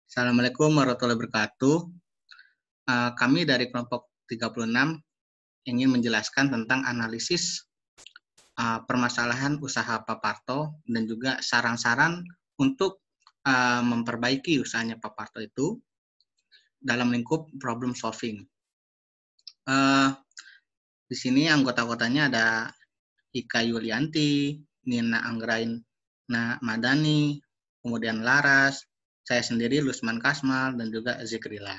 Assalamualaikum warahmatullahi wabarakatuh. Kami dari kelompok 36 ingin menjelaskan tentang analisis permasalahan usaha Paparto dan juga saran-saran untuk memperbaiki usahanya Paparto itu dalam lingkup problem solving. Di sini anggota-anggotanya ada Ika Yulianti, Nina Anggraina Madani, kemudian Laras, saya sendiri Lusman Kasmal, dan juga Zikrila.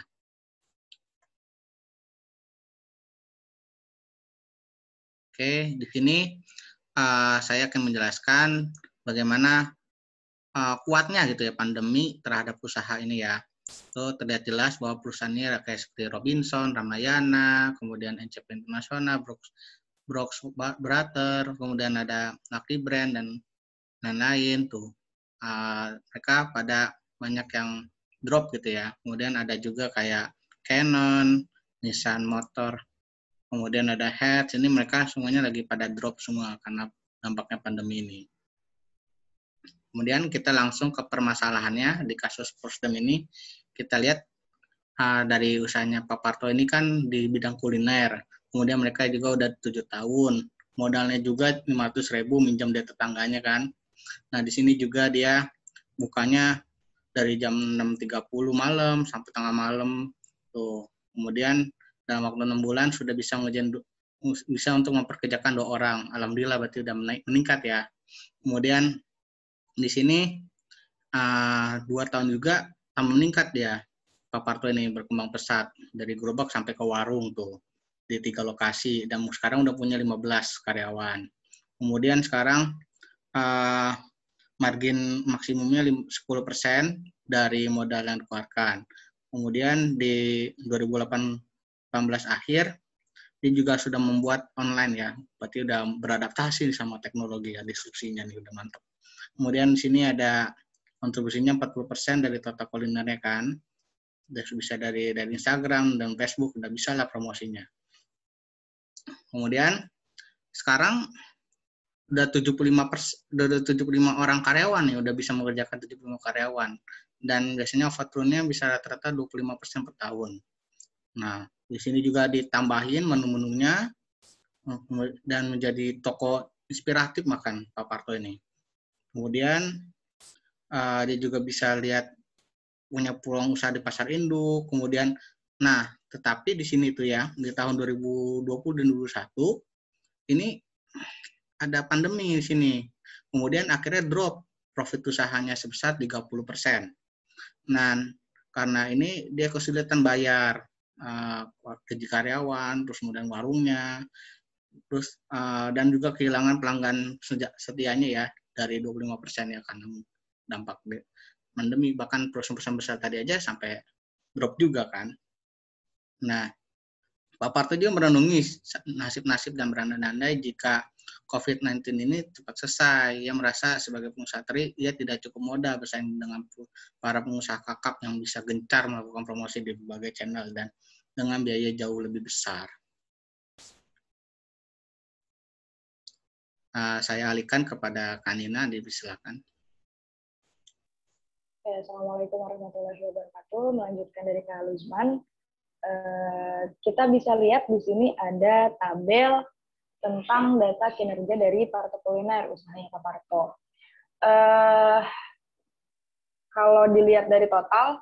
Oke, di sini saya akan menjelaskan bagaimana kuatnya gitu ya pandemi terhadap usaha ini ya. Itu terlihat jelas bahwa perusahaannya kayak seperti Robinson, Ramayana, kemudian NCP Internasional, Brooks Brother, kemudian ada Lucky Brand dan lain-lain tuh. Mereka pada banyak yang drop gitu ya. Kemudian ada juga kayak Canon, Nissan Motor, kemudian ada Hertz. Ini mereka semuanya lagi pada drop semua karena dampaknya pandemi ini. Kemudian kita langsung ke permasalahannya di kasus Prosdem ini. Kita lihat dari usahanya Paparto ini kan di bidang kuliner. Kemudian mereka juga udah 7 tahun. Modalnya juga 500.000 minjam dari tetangganya kan. Nah, di sini juga dia bukanya dari jam 6.30 malam sampai tengah malam tuh. Kemudian dalam waktu 6 bulan sudah bisa untuk memperkerjakan 2 orang. Alhamdulillah berarti udah meningkat ya. Kemudian di sini 2 tahun juga meningkat dia. Paparto ini berkembang pesat dari gerobak sampai ke warung tuh di 3 lokasi dan sekarang udah punya 15 karyawan. Kemudian sekarang margin maksimumnya 10% dari modal yang dikeluarkan. Kemudian di 2018 akhir dia juga sudah membuat online ya, berarti udah beradaptasi sama teknologi ya, disrupsinya nih udah mantap. Kemudian di sini ada kontribusinya 40% dari total kulinernya kan, udah bisa dari Instagram dan Facebook, udah bisa lah promosinya. Kemudian sekarang udah 75 orang karyawan nih, udah bisa mengerjakan 75 karyawan. Dan biasanya overturn-nya bisa rata-rata 25% per tahun. Nah, di sini juga ditambahin menu-menunya dan menjadi toko inspiratif makan Paparto ini. Kemudian dia juga bisa lihat punya peluang usaha di pasar induk. Kemudian, nah, tetapi di sini tuh ya, di tahun 2020 dan 2021, ini ada pandemi di sini. Kemudian akhirnya drop profit usahanya sebesar 30%. Nah, karena ini dia kesulitan bayar gaji karyawan, terus kemudian warungnya, terus dan juga kehilangan pelanggan setianya ya dari 25% ya karena dampak pandemi. Bahkan perusahaan-perusahaan besar tadi aja sampai drop juga kan. Nah, Paparto juga merenungi nasib-nasib dan berandai-andai jika COVID-19 ini cepat selesai. Ia merasa sebagai pengusaha teri, ia tidak cukup modal bersaing dengan para pengusaha kakap yang bisa gencar melakukan promosi di berbagai channel dan dengan biaya jauh lebih besar. Saya alihkan kepada Kanina, dipersilakan. Assalamualaikum warahmatullahi wabarakatuh. Melanjutkan dari Kak Luzman. Kita bisa lihat di sini ada tabel tentang data kinerja dari Parto Kuliner, usahanya Paparto. Kalau dilihat dari total,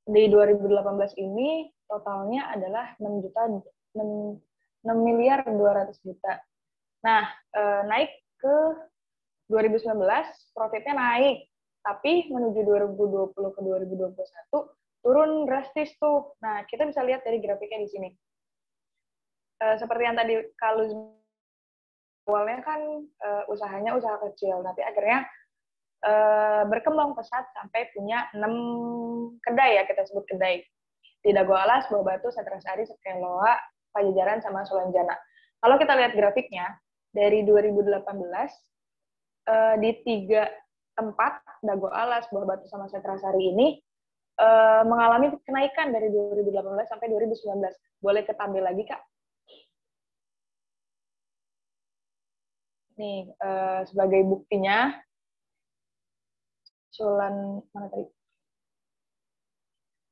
di 2018 ini totalnya adalah 6.200.000.000. Nah, naik ke 2019, profitnya naik, tapi menuju 2020 ke 2021 turun drastis tuh. Nah, kita bisa lihat dari grafiknya di sini. Seperti yang tadi kalau awalnya kan usahanya usaha kecil, tapi akhirnya berkembang pesat sampai punya 6 kedai ya, kita sebut kedai. Di Dago Alas, Bawah Batu, Satrasari, Sekeloa, Pajajaran, sama Sulanjana. Kalau kita lihat grafiknya, dari 2018, di 3 tempat, Dago Alas, Bawah Batu, sama Satrasari ini, mengalami kenaikan dari 2018 sampai 2019. Boleh ketampil lagi, Kak? Nih, sebagai buktinya, mana tadi?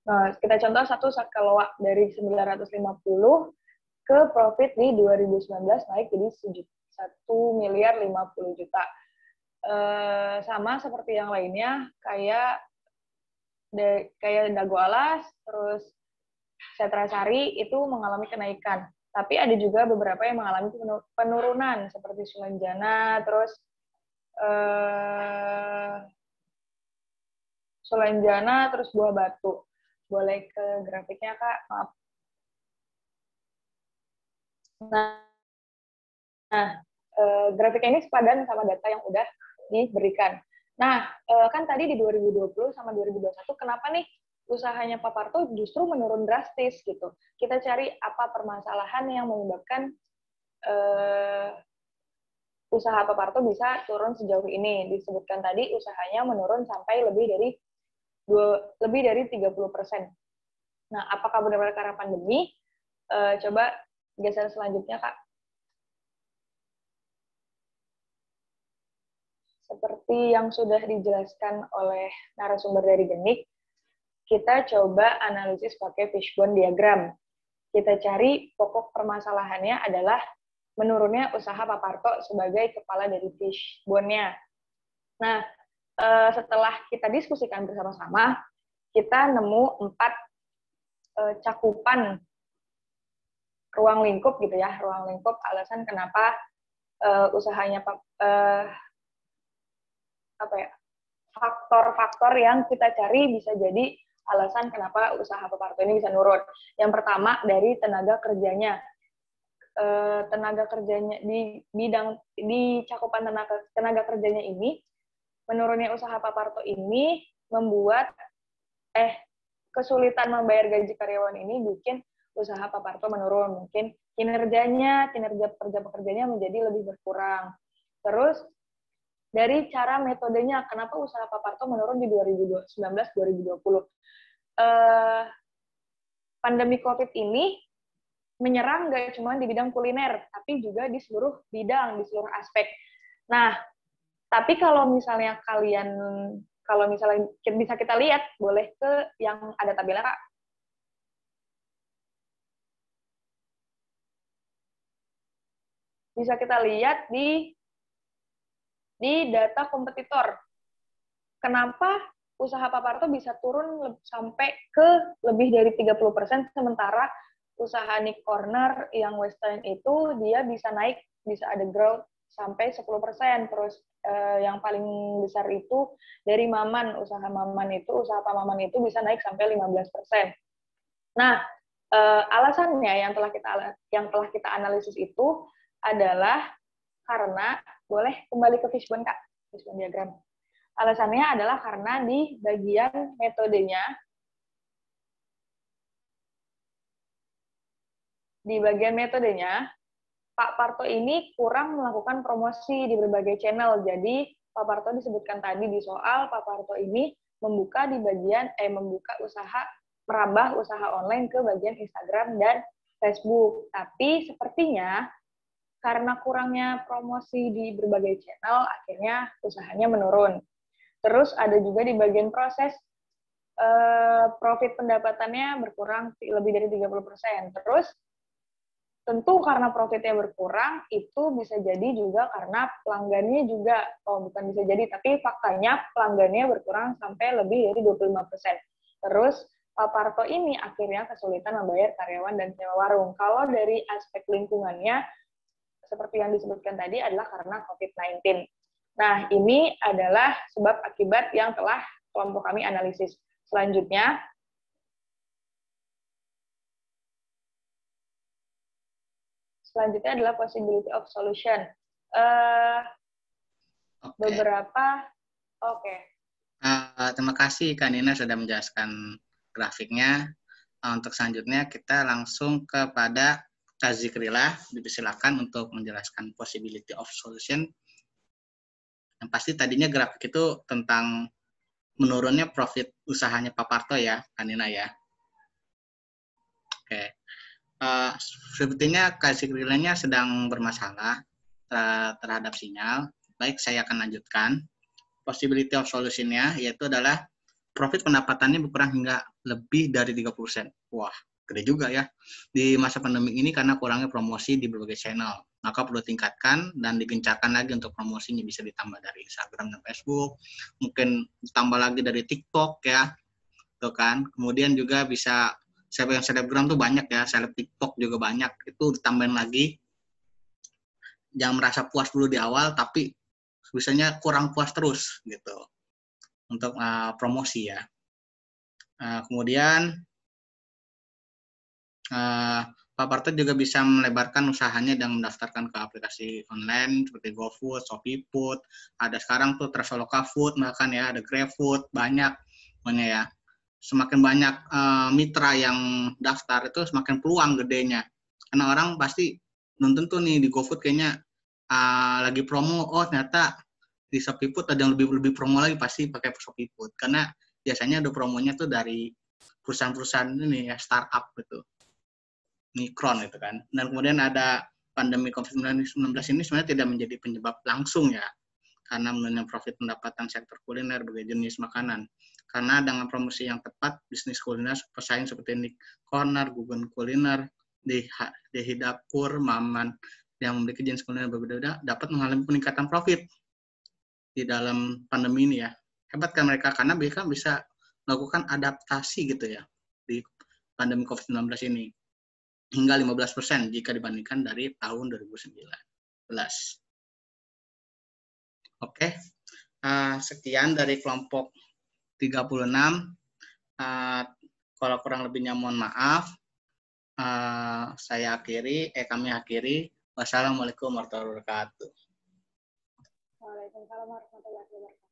Nah, kita contoh satu skala dari 950 ke profit di 2019 naik jadi 1.050 juta. Sama seperti yang lainnya, kayak Dago Alas, terus Setra Sari itu mengalami kenaikan. Tapi ada juga beberapa yang mengalami penurunan, seperti Sulanjana, terus Buah Batu. Boleh ke grafiknya, Kak? Maaf. Nah, grafik ini sepadan sama data yang udah diberikan. Nah, kan tadi di 2020 sama 2021, kenapa nih usahanya Pak Parto justru menurun drastis gitu. Kita cari apa permasalahan yang menyebabkan usaha Pak Parto bisa turun sejauh ini. Disebutkan tadi usahanya menurun sampai lebih dari 30%. Nah, apakah benar-benar karena pandemi? Coba geser selanjutnya, Kak. Seperti yang sudah dijelaskan oleh narasumber dari Genik, kita coba analisis pakai fishbone diagram. Kita cari pokok permasalahannya adalah menurunnya usaha Pak Parto sebagai kepala dari fishbone-nya. Nah, setelah kita diskusikan bersama-sama, kita nemu 4 cakupan ruang lingkup gitu ya, ruang lingkup alasan kenapa usahanya faktor-faktor yang kita cari bisa jadi alasan kenapa usaha Pak Parto ini bisa nurun. Yang pertama dari tenaga kerjanya. Tenaga kerjanya di cakupan tenaga kerjanya ini, menurunnya usaha Pak Parto ini membuat kesulitan membayar gaji karyawan ini bikin usaha Pak Parto menurun. Mungkin kinerja pekerjanya menjadi lebih berkurang. Terus dari cara metodenya, kenapa usaha Pak Parto menurun di 2019-2020? Pandemi COVID ini menyerang nggak cuma di bidang kuliner, tapi juga di seluruh bidang, di seluruh aspek. Nah, tapi kalau misalnya bisa kita lihat, boleh ke yang ada tabelnya, Kak. Bisa kita lihat di data kompetitor. Kenapa usaha Pak Parto bisa turun sampai ke lebih dari 30%, sementara usaha Nick Corner yang Western itu dia bisa naik, bisa ada growth sampai 10%. Terus yang paling besar itu dari usaha Pak Maman itu bisa naik sampai 15%. Nah, alasannya yang telah kita analisis itu adalah karena, boleh kembali ke fishbone, Kak, fishbone diagram. Alasannya adalah karena di bagian metodenya, Pak Parto ini kurang melakukan promosi di berbagai channel. Jadi Pak Parto disebutkan tadi di soal, Pak Parto ini merambah usaha online ke bagian Instagram dan Facebook. Tapi sepertinya karena kurangnya promosi di berbagai channel, akhirnya usahanya menurun. Terus ada juga di bagian proses, profit pendapatannya berkurang lebih dari 30%. Terus tentu karena profitnya berkurang, itu bisa jadi juga karena pelanggannya juga, bukan bisa jadi, tapi faktanya pelanggannya berkurang sampai lebih dari 25%. Terus Pak Parto ini akhirnya kesulitan membayar karyawan dan sewa warung. Kalau dari aspek lingkungannya, seperti yang disebutkan tadi adalah karena COVID-19. Nah, ini adalah sebab akibat yang telah kelompok kami analisis. Selanjutnya adalah possibility of solution. Terima kasih Kak Nina sudah menjelaskan grafiknya. Untuk selanjutnya kita langsung kepada Kak Zikrila, dipersilakan untuk menjelaskan possibility of solution. Yang pasti tadinya grafik itu tentang menurunnya profit usahanya Pak Parto ya, Kak Nina ya. Oke. Sepertinya Kak Zikrilanya sedang bermasalah terhadap sinyal. Baik, saya akan lanjutkan. Possibility of solution-nya yaitu adalah profit pendapatannya berkurang hingga lebih dari 30%. Wah, gede juga ya. Di masa pandemi ini karena kurangnya promosi di berbagai channel. Maka perlu tingkatkan dan digencarkan lagi untuk promosinya, bisa ditambah dari Instagram dan Facebook, mungkin ditambah lagi dari TikTok ya, tuh kan. Kemudian juga bisa selebgram tuh banyak ya, seleb TikTok juga banyak. Itu ditambahin lagi. Jangan merasa puas dulu di awal, tapi biasanya kurang puas terus gitu untuk promosi ya. Kemudian Pak Parto juga bisa melebarkan usahanya dan mendaftarkan ke aplikasi online seperti GoFood, ShopeeFood, ada sekarang tuh Traveloka Food, bahkan ya ada GrabFood, banyak pokoknya ya. Semakin banyak mitra yang daftar itu semakin peluang gedenya. Karena orang pasti nonton tuh nih di GoFood kayaknya lagi promo, oh ternyata di ShopeeFood ada yang lebih promo lagi, pasti pakai ShopeeFood. Karena biasanya ada promonya tuh dari perusahaan-perusahaan ini ya, startup gitu. Mikron itu kan. Dan kemudian ada pandemi COVID-19 ini sebenarnya tidak menjadi penyebab langsung ya, karena menurunnya profit pendapatan sektor kuliner berbagai jenis makanan. Karena dengan promosi yang tepat, bisnis kuliner pesaing seperti Nick Corner, Gugun Kuliner, Dehi Dapur, Maman yang memiliki jenis kuliner berbeda dapat mengalami peningkatan profit di dalam pandemi ini ya. Hebat kan mereka, karena mereka bisa melakukan adaptasi gitu ya di pandemi COVID-19 ini. Hingga 15% jika dibandingkan dari tahun 2019. Oke, sekian dari kelompok 36. Kalau kurang lebihnya mohon maaf. Kami akhiri. Wassalamualaikum warahmatullahi wabarakatuh. Waalaikumsalam warahmatullahi wabarakatuh.